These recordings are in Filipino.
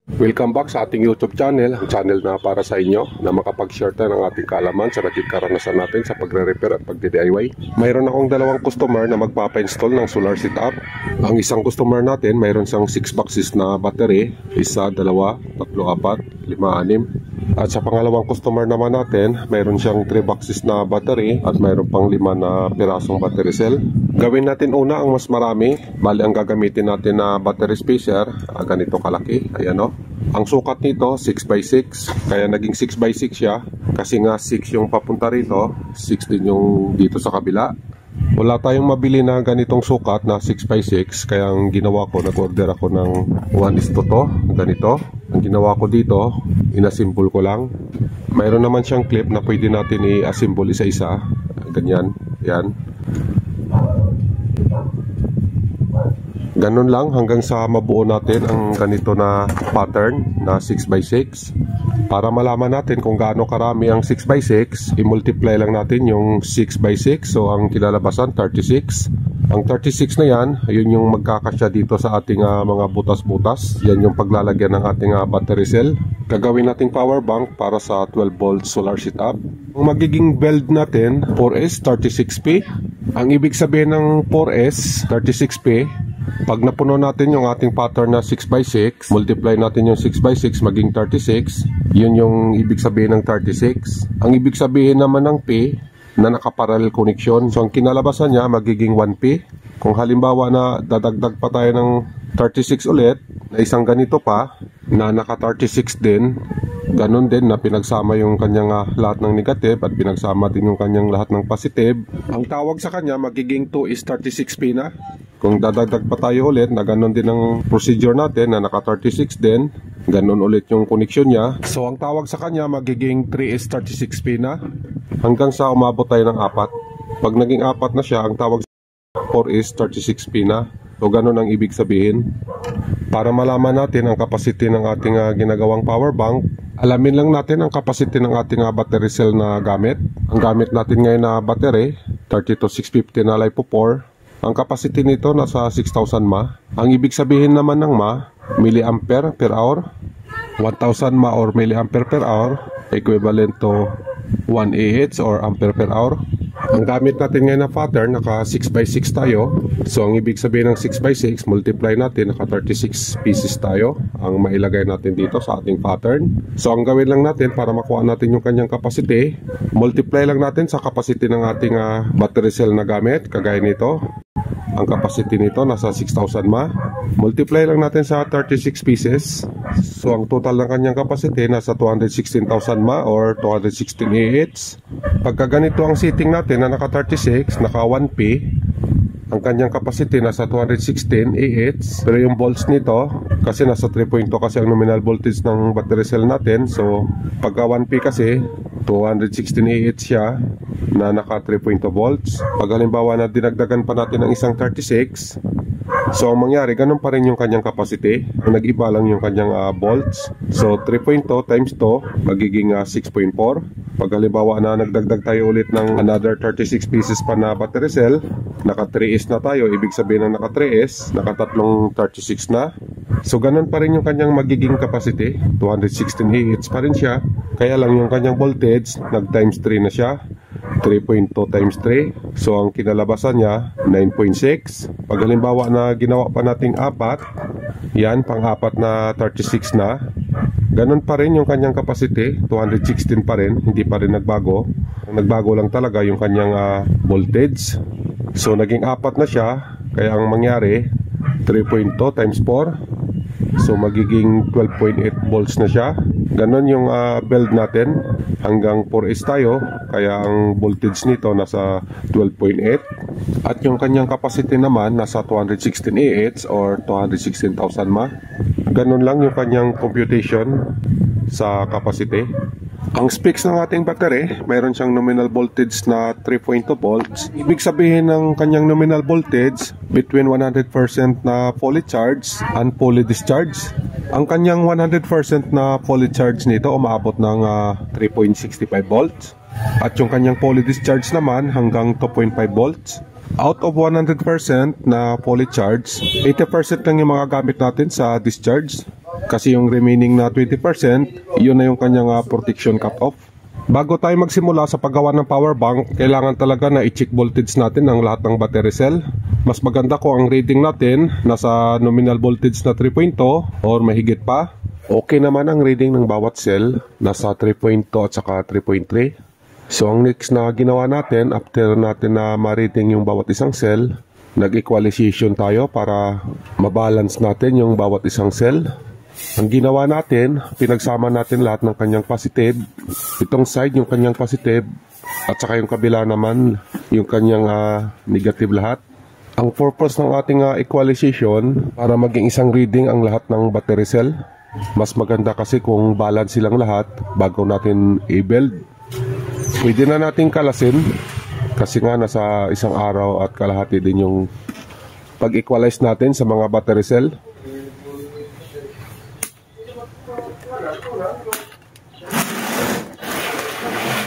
Welcome back sa ating YouTube channel, ang channel na para sa inyo na makapag-share tayo ng ating kaalaman sa naging karanasan natin sa pagre-repair at pagde-DIY. Mayroon akong dalawang customer na magpapa-install ng solar setup. Ang isang customer natin, mayroon siyang 6 boxes na battery, 1, 2, 3, 4, 5, 6. At sa pangalawang customer naman natin, mayroon siyang 3 boxes na battery at mayroon pang 5 na pirasong battery cell. Gawin natin una ang mas marami. Bali ang gagamitin natin na battery spacer, ganito kalaki. Ayan o. Ang sukat nito 6x6, kaya naging 6x6 siya kasi nga 6 yung papunta rito, 6 din yung dito sa kabila. Wala tayong mabili na ganitong sukat na 6x6, kaya ang ginawa ko, nag-order ako ng 1:2 ganito. Ang ginawa ko dito, inassemble ko lang. Mayroon naman siyang clip na pwede natin i-assemble isa-isa, ganyan, yan. Ganun lang hanggang sa mabuo natin ang ganito na pattern na 6x6. Para malaman natin kung gaano karami ang 6x6, i-multiply lang natin yung 6x6. So ang kilalabasan 36. Ang 36 na yan, yun yung magkakasya dito sa ating mga butas-butas. Yan yung paglalagyan ng ating battery cell. Gagawin nating power bank para sa 12 volt solar setup. Ang magiging build natin 4S 36P. Ang ibig sabihin ng 4S 36P, pag napuno natin yung ating pattern na 6x6, multiply natin yung 6x6 maging 36, yun yung ibig sabihin ng 36. Ang ibig sabihin naman ng P na nakaparallel connection, so ang kinalabasan niya magiging 1P. Kung halimbawa na dadagdag pa tayo ng 36 ulit, na isang ganito pa, na naka 36 din, ganun din na pinagsama yung kanyang lahat ng negative at pinagsama din yung kanyang lahat ng positive. Ang tawag sa kanya magiging 2 is 36P na. Kung dadagdag pa tayo ulit na ganun din ang procedure natin na naka 36 din, ganun ulit yung connection niya. So ang tawag sa kanya magiging 3 is 36P na hanggang sa umabot tayo ng 4. Pag naging 4 na siya, ang tawag sa 4 is 36P na. So ganun ang ibig sabihin. Para malaman natin ang capacity ng ating ginagawang power bank, alamin lang natin ang capacity ng ating battery cell na gamit. Ang gamit natin ngayon na battery, 32650 na LiPo4. Ang capacity nito nasa 6,000 mAh. Ang ibig sabihin naman ng mAh, milliampere per hour. 1,000 mAh or milliampere per hour, equivalent to 1 AH or ampere per hour. Ang gamit natin ngayon na pattern, naka 6x6 tayo. So ang ibig sabihin ng 6x6, multiply natin, naka 36 pieces tayo ang mailagay natin dito sa ating pattern. So ang gawin lang natin para makuha natin yung kanyang capacity, multiply lang natin sa capacity ng ating battery cell na gamit, kagaya nito. Ang capacity nito nasa 6,000 mAh. Multiply lang natin sa 36 pieces. So ang total ng kanyang capacity nasa 216,000 mAh or 216 AH. Pagka ganito ang setting natin na naka 36, naka 1P, ang kanyang capacity nasa 216 AH. Pero yung volts nito, kasi nasa 3.2 kasi ang nominal voltage ng battery cell natin. So pagka 1P kasi 216 AH siya na naka 3.2 volts. Pag halimbawa na dinagdagan pa natin ng isang 36, so ang mangyari ganun pa rin yung kanyang capacity. Nag-iba lang yung kanyang volts. So 3.2 times 2 magiging 6.4. Pag halimbawa na nagdagdag tayo ulit ng another 36 pieces pa na battery cell, naka 3S na tayo. Ibig sabihin na naka 3S, naka tatlong 36 na. So ganun pa rin yung kanyang magiging capacity, 216 AH pa rin siya. Kaya lang yung kanyang voltage nag times 3 na siya, 3.2 times 3. So ang kinalabasan niya 9.6. Pag halimbawa na ginawa pa nating 4, yan pang-4 na 36 na, ganun pa rin yung kanyang capacity, 216 pa rin, hindi pa rin nagbago. Nagbago lang talaga yung kanyang voltage. So naging 4 na siya, kaya ang mangyari 3.2 times 4, so magiging 12.8 volts na siya. Ganon yung build natin hanggang 4S tayo, kaya ang voltage nito nasa 12.8 at yung kanyang capacity naman nasa 216 AH or 216,000 mAh. Ganon lang yung kanyang computation sa capacity. Ang specs ng ating battery, mayroon siyang nominal voltage na 3.2 volts. Ibig sabihin ng kanyang nominal voltage between 100% na fully charged and fully discharged. Ang kanyang 100% na fully charged nito umaabot ng 3.65 volts. At yung kanyang fully discharged naman hanggang 2.5 volts. Out of 100% na fully charged, 80% lang yung mga gamit natin sa discharge. Kasi yung remaining na 20%, yun na yung kanyang protection cut-off. Bago tayo magsimula sa paggawa ng power bank, kailangan talaga na i-check voltage natin ang lahat ng battery cell. Mas maganda kung ang reading natin nasa nominal voltage na 3.2 or mahigit pa. Okay naman ang reading ng bawat cell, nasa 3.2 at saka 3.3. So ang next na ginawa natin, after natin na ma-reading yung bawat isang cell, nag-equalization tayo para mabalance natin yung bawat isang cell. Ang ginawa natin, pinagsama natin lahat ng kanyang positive. Itong side yung kanyang positive at saka yung kabila naman yung kanyang negative lahat. Ang purpose ng ating equalization para maging isang reading ang lahat ng battery cell. Mas maganda kasi kung balance silang lahat bago natin i-build. Pwede na natin kalasin kasi nga nasa isang araw at kalahati din yung pag-equalize natin sa mga battery cell.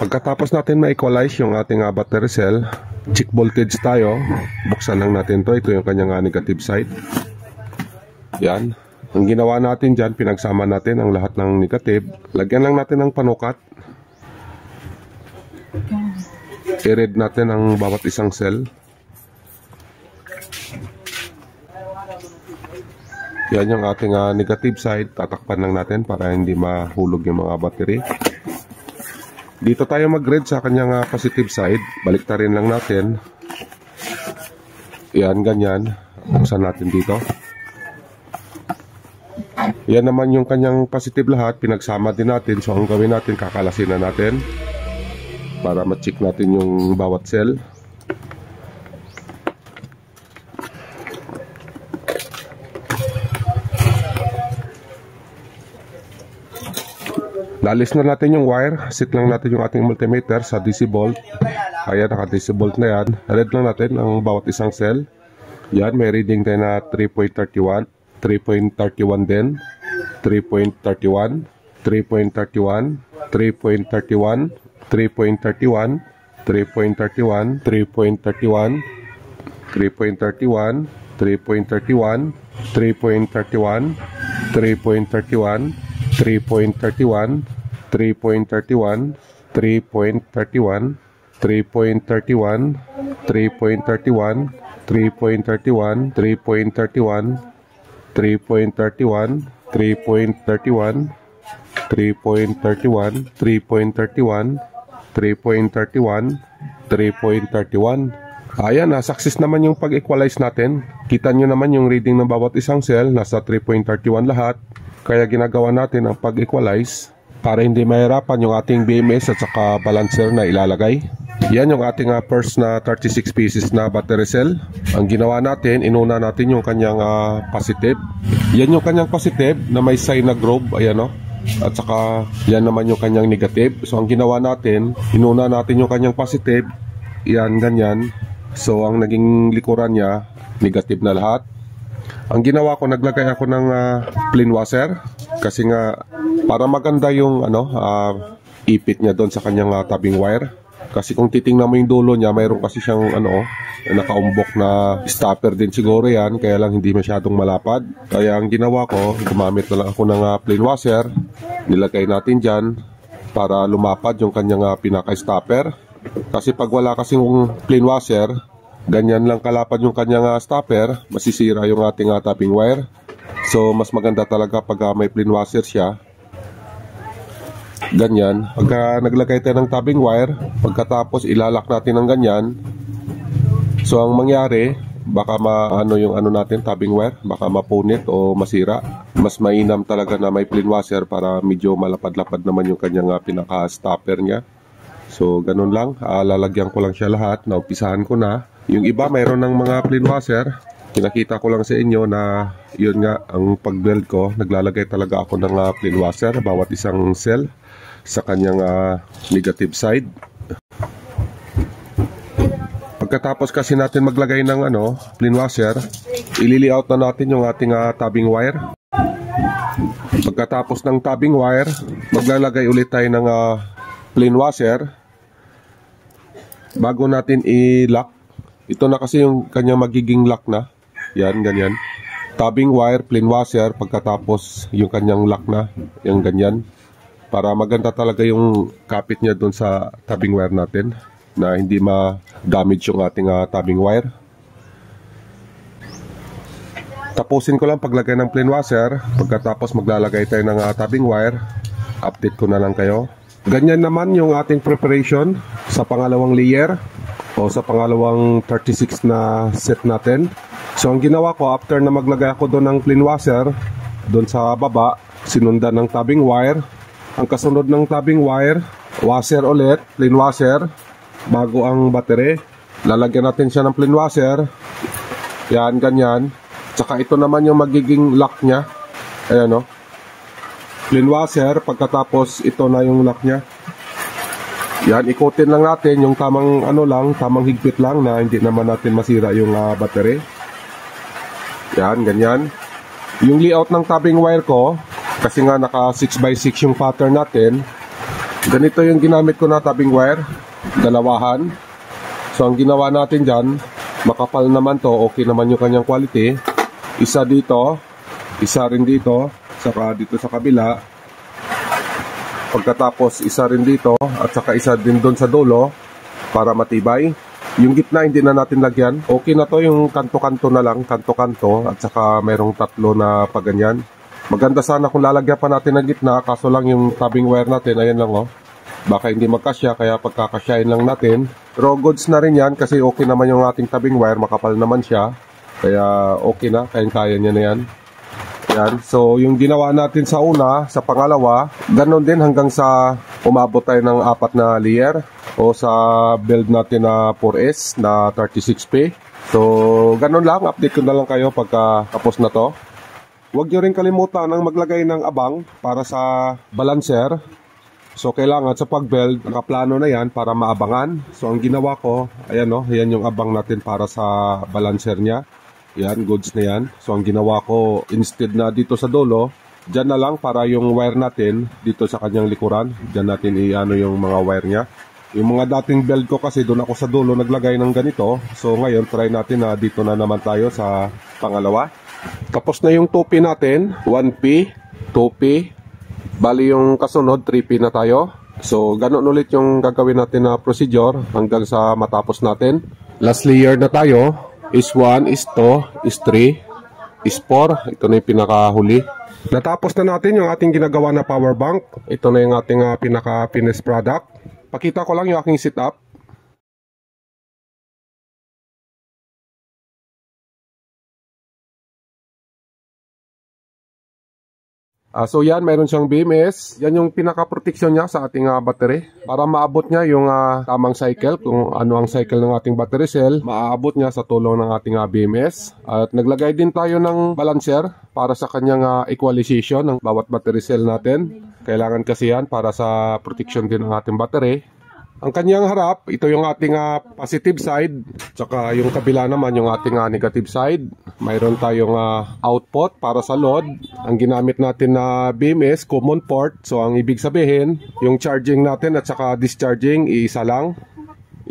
Pagkatapos natin ma-equalize yung ating battery cell, check voltage tayo. Buksan lang natin to. Ito yung kanyang negative side. Yan. Ang ginawa natin dyan, pinagsama natin ang lahat ng negative. Lagyan lang natin ng panukat. I-read natin ang bawat isang cell. Yan yung ating negative side. Tatakpan lang natin para hindi mahulog yung mga battery. Dito tayo mag-read sa kanyang positive side. Baliktarin lang natin. Yan, ganyan. Buksan natin dito. Yan naman yung kanyang positive lahat. Pinagsama din natin. So, ang gawin natin, kakalasin na natin. Para ma-check natin yung bawat cell. Nalis na natin yung wire. Set lang natin yung ating multimeter sa DC volt. Ayan, naka-DC volt na yan. Read lang natin ang bawat isang cell. Yan, may reading tayo na 3.31. 3.31 din. 3.31. 3.31. 3.31. 3.31. 3.31. 3.31. 3.31. 3.31. 3.31. 3.31. 3.31, 3.31, 3.31, 3.31, 3.31, 3.31, 3.31, 3.31, 3.31, 3.31, 3.31, 3.31, 3.31, 3.31. Ayan, success naman yung pag-equalize natin. Kita nyo naman yung reading ng bawat isang cell, nasa 3.31 lahat. Kaya ginagawa natin ang pag-equalize para hindi mahirapan yung ating BMS at saka balancer na ilalagay. Yan yung ating first na 36 pieces na battery cell. Ang ginawa natin, inuna natin yung kanyang positive. Yan yung kanyang positive na may sign na globe, ayan o. At saka yan naman yung kanyang negative. So ang ginawa natin, inuna natin yung kanyang positive. Yan, ganyan. So ang naging likuran niya, negative na lahat. Ang ginawa ko, naglagay ako ng plain washer kasi nga para maganda yung ipit niya doon sa kanyang tabing wire. Kasi kung titingnan mo yung dulo niya, mayroon kasi siyang nakaumbok na stopper din siguro yan, kaya lang hindi masyadong malapad. Kaya ang ginawa ko, gumamit na lang ako ng plain washer. Nilagay natin dyan para lumapad yung kanyang pinaka-stopper. Kasi pag wala kasing plain washer, ganyan lang kalapad yung kanyang stopper, masisira yung ating tapping wire. So mas maganda talaga pag may plain washer siya. Ganyan. Pagka naglagay tayo ng tapping wire, pagkatapos ilalak natin ng ganyan. So ang mangyari, baka maano yung natin, tapping wire, baka mapunit o masira. Mas mainam talaga na may plain washer para medyo malapad-lapad naman yung kanyang pinaka-stopper niya. So ganun lang, lalagyan ko lang siya lahat, naumpisahan ko na. Yung iba mayroon ng mga plain washer. Pinakita ko lang sa inyo na yun nga ang pag-build ko. Naglalagay talaga ako ng plain washer bawat isang cell sa kanyang negative side. Pagkatapos kasi natin maglagay ng plain washer, ilili-out na natin yung ating tabbing wire. Pagkatapos ng tabbing wire, maglalagay ulit tayo ng plain washer bago natin i-lock. Ito na kasi yung kanyang magiging lock na. Yan, ganyan. tabbing wire, plain washer, pagkatapos yung kanyang lock na, yung ganyan. Para maganda talaga yung kapit niya doon sa tabbing wire natin, na hindi ma-damage yung ating tabbing wire. Tapusin ko lang paglagay ng plain washer, pagkatapos maglalagay tayo ng tabbing wire. Update ko na lang kayo. Ganyan naman yung ating preparation sa pangalawang layer o sa pangalawang 36 na set natin. So ang ginawa ko, after na maglagay ako doon ng plain washer, doon sa baba, sinundan ng tabbing wire. Ang kasunod ng tabbing wire, washer ulit, plain washer, bago ang battery. Lalagyan natin siya ng plain washer. Yan, ganyan. Tsaka ito naman yung magiging lock niya. Ayan o. Plain washer, pagkatapos ito na yung lock niya. Yan, ikutin lang natin yung tamang tamang higpit lang na hindi naman natin masira yung battery. Yan, ganyan. Yung layout ng tabbing wire ko, kasi nga naka 6x6 yung pattern natin, ganito yung ginamit ko na tabbing wire, dalawahan. So ang ginawa natin dyan, makapal naman to, okay naman yung kanyang quality. Isa dito, isa rin dito, saka dito sa kabila. Pagkatapos isa rin dito, at saka isa din doon sa dulo, para matibay. Yung gitna hindi na natin lagyan. Okay na to, yung kanto-kanto na lang, kanto-kanto, at saka merong tatlo na paganyan. Maganda sana kung lalagyan pa natin ng gitna, kaso lang yung tabbing wire natin, ayan lang oh. Baka hindi magkasya, kaya pagkakasyahin lang natin. Raw goods na rin yan, kasi okay naman yung ating tabbing wire, makapal naman siya. Kaya okay na, kaya niya na yan. Yan, so yung ginawa natin sa una, sa pangalawa, ganon din hanggang sa umabot tayo ng 4 na layer. O sa build natin na 4S na 36P. So ganon lang, update ko na lang kayo pagka tapos na to. Huwag nyo rin kalimutan ang maglagay ng abang para sa balancer. So kailangan sa pag-build, nakaplano na yan para maabangan. So ang ginawa ko, ayan o, ayan yung abang natin para sa balancer niya. Yan, goods na yan. So ang ginawa ko, instead na dito sa dulo, dyan na lang para yung wire natin dito sa kanyang likuran. Dyan natin i-ano yung mga wire niya. Yung mga dating build ko kasi doon ako sa dulo naglagay ng ganito. So ngayon try natin na dito na naman tayo sa pangalawa. Tapos na yung 2P natin, 1P, 2P. Bali yung kasunod 3P na tayo. So ganun ulit yung gagawin natin na procedure hanggang sa matapos natin. Last layer na tayo. Is 1, is 2, is 3, is 4. Ito na yung pinakahuli. Natapos na natin yung ating ginagawa na power bank. Ito na yung ating pinaka-finished product. Pakita ko lang yung aking setup. So yan, mayroon siyang BMS. Yan yung pinaka-protection niya sa ating battery. Para maabot niya yung tamang cycle, kung ano ang cycle ng ating battery cell, maaabot niya sa tulong ng ating BMS. At naglagay din tayo ng balancer para sa kanyang equalization ng bawat battery cell natin. Kailangan kasi yan para sa protection din ng ating battery. Ang kanyang harap, ito yung ating positive side, tsaka yung kabila naman yung ating negative side. Mayroon tayong output para sa load. Ang ginamit natin na BMS, common port. So ang ibig sabihin, yung charging natin at saka discharging, isa lang.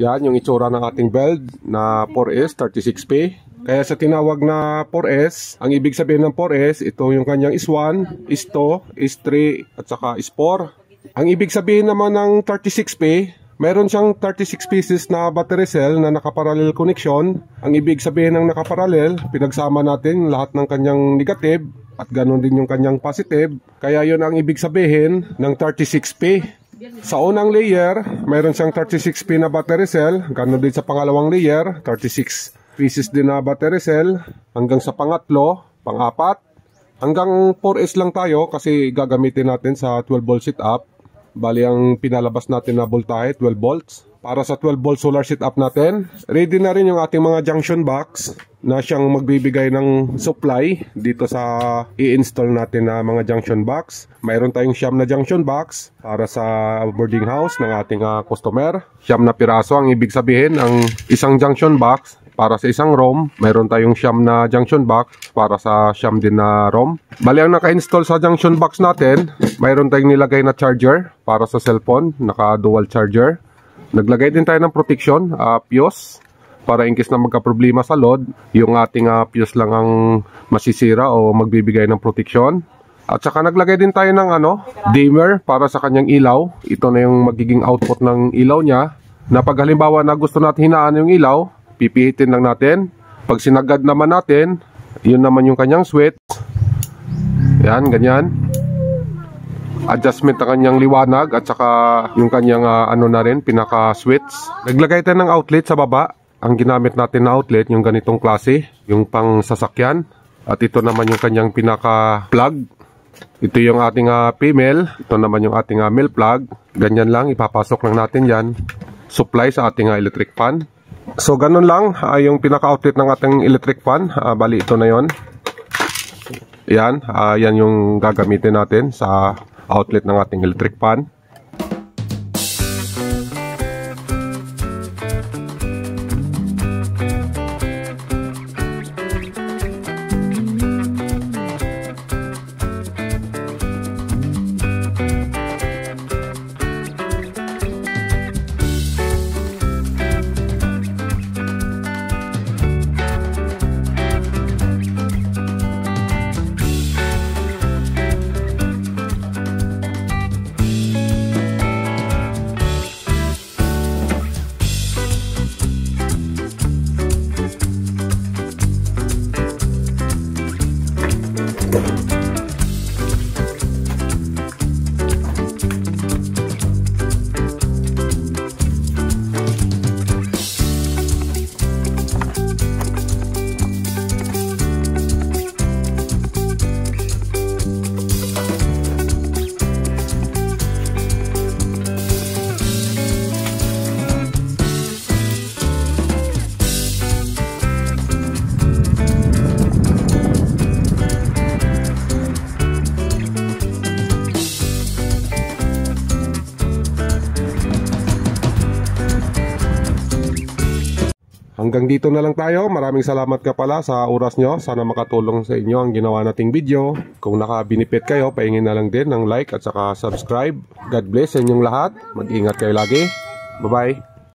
Yan yung itsura ng ating build na 4S 36P. Kaya sa tinawag na 4S, ang ibig sabihin ng 4S, ito yung kanyang is 1, is 2, is 3, at saka is 4. Ang ibig sabihin naman ng 36P, meron siyang 36 pieces na battery cell na nakaparallel connection. Ang ibig sabihin ng nakaparallel, pinagsama natin lahat ng kanyang negative at ganoon din yung kanyang positive. Kaya yun ang ibig sabihin ng 36P. Sa unang layer, meron siyang 36P na battery cell. Ganoon din sa pangalawang layer, 36 pieces din na battery cell. Hanggang sa pangatlo, pang-apat. Hanggang 4S lang tayo kasi gagamitin natin sa 12 volt setup. Bali ang pinalabas natin na voltahe 12 volts. Para sa 12 volt solar setup natin, ready na rin yung ating mga junction box na siyang magbibigay ng supply dito sa i-install natin na mga junction box. Mayroon tayong siyam na junction box para sa boarding house ng ating customer. Siyam na piraso, ang ibig sabihin ang isang junction box para sa isang ROM, mayroon tayong siyam na junction box para sa siyam din na ROM. Bali ang naka-install sa junction box natin, mayroon tayong nilagay na charger para sa cellphone, naka-dual charger. Naglagay din tayo ng protection, fuse. para in case na magka-problema sa load, yung ating fuse lang ang masisira o magbibigay ng protection. At saka naglagay din tayo ng dimmer para sa kanyang ilaw. Ito na yung magiging output ng ilaw niya, na pag halimbawa na gusto natin hinaan yung ilaw, pipihitin lang natin. Pag sinagad naman natin, yun naman yung kanyang switch. Yan, ganyan. Adjustment ng kanyang liwanag at saka yung kanyang na rin, pinaka-switch. Naglagay tayo ng outlet sa baba. Ang ginamit natin na outlet, yung ganitong klase, yung pang sasakyan. At ito naman yung kanyang pinaka-plug. Ito yung ating female. Ito naman yung ating male plug. Ganyan lang, ipapasok lang natin yan. Supply sa ating electric fan. So ganun lang yung pinaka-outlet ng ating electric fan. Bali ito na yon. Yan, yan yung gagamitin natin sa outlet ng ating electric fan. Hanggang dito na lang tayo. Maraming salamat ka pala sa oras nyo. Sana makatulong sa inyo ang ginawa nating video. Kung nakabinipit kayo, paingin na lang din ng like at saka subscribe. God bless sa inyong lahat. Mag-ingat kayo lagi. Bye-bye.